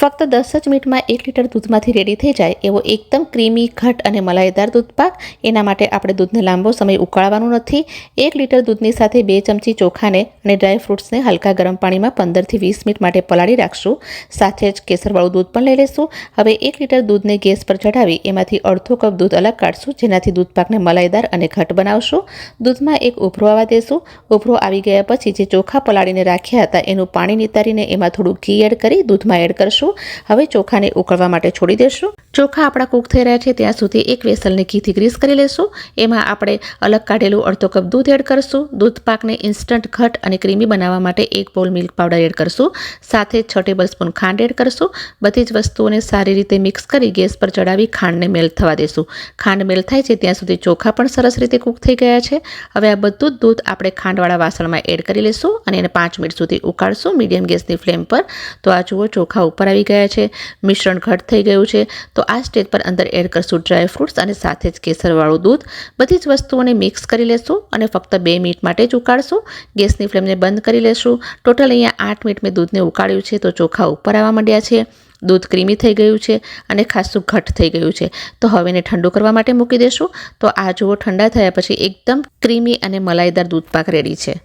ફક્ત 10 જ મિનિટમાં 1 લીટર દૂધમાંથી રેડી થઈ જાય એવો એકદમ ક્રીમી, ઘટ અને મલાઈદાર દૂધપાક. એના માટે આપણે દૂધને લાંબો સમય ઉકાળવાનું નથી. 1 લીટર દૂધની સાથે 2 ચમચી ચોખાને અને ડ્રાય ફ્રૂટ્સને હલકા ગરમ પાણીમાં 15 થી 20 મિનિટ માટે પલાળી રાખશું. સાથે જ કેસરવાળું દૂધ પણ લઈ લઈશું. હવે 1 લીટર દૂધને ગેસ પર ચઢાવી એમાંથી અડધો કપ દૂધ અલગ કાઢશું, જેનાથી દૂધપાકને મલાઈદાર અને ઘટ બનાવશું. દૂધમાં એક ઉભરો આવવા દેશું. ઉભરો આવી ગયા પછી જે ચોખા પલાળીને રાખ્યા હતા એનું પાણી નિતારીને એમાં થોડું ઘી એડ કરી દૂધમાં એડ કરશું. હવે ચોખાને ઉકળવા માટે છોડી દેશું. ચોખા આપણા કૂક થઈ રહ્યા છે ત્યાં સુધી એક વેસલને ઘીથી ગ્રીસ કરી લેશું. એમાં આપણે અલગ કાઢેલું અડધો કપ દૂધ એડ કરશું. દૂધ પાકને ઇન્સ્ટન્ટ ઘટ અને ક્રીમી બનાવવા માટે 1 બોલ મિલ્ક પાવડર એડ કરશું. સાથે 6 ટેબલસ્પૂન ખાંડ એડ કરશું. બધી જ વસ્તુઓને સારી રીતે મિક્સ કરી ગેસ પર ચડાવી ખાંડને મેલ્ટ થવા દેશું. ખાંડ મેલ્ટ થાય છે ત્યાં સુધી ચોખા પણ સરસ રીતે કૂક થઈ ગયા છે. હવે આ બધું જ દૂધ આપણે ખાંડવાળા વાસણમાં એડ કરી લઈશું અને એને 5 મિનિટ સુધી ઉકાળશું મીડિયમ ગેસની ફ્લેમ પર. તો આ જુઓ, ચોખા ઉપર આવી ગયા છે, મિશ્રણ ઘટ થઈ ગયું છે. તો આ સ્ટેજ પર અંદર એડ કરશું ડ્રાય ફ્રૂટ્સ અને સાથે જ કેસરવાળું દૂધ. બધી જ વસ્તુઓને મિક્સ કરી લેશું અને ફક્ત 2 મિનિટ માટે જ ઉકાળશું. ગેસની ફ્લેમને બંધ કરી લેશું. ટોટલ અહીંયા 8 મિનિટ મેં દૂધને ઉકાળ્યું છે. તો ચોખા ઉપર આવવા માંડ્યા છે, દૂધ ક્રીમી થઈ ગયું છે અને ખાસું ઘટ થઈ ગયું છે. તો હવે એને ઠંડુ કરવા માટે મૂકી દેશું. તો આ જુઓ, ઠંડા થયા પછી એકદમ ક્રીમી અને મલાઈદાર દૂધપાક રેડી છે.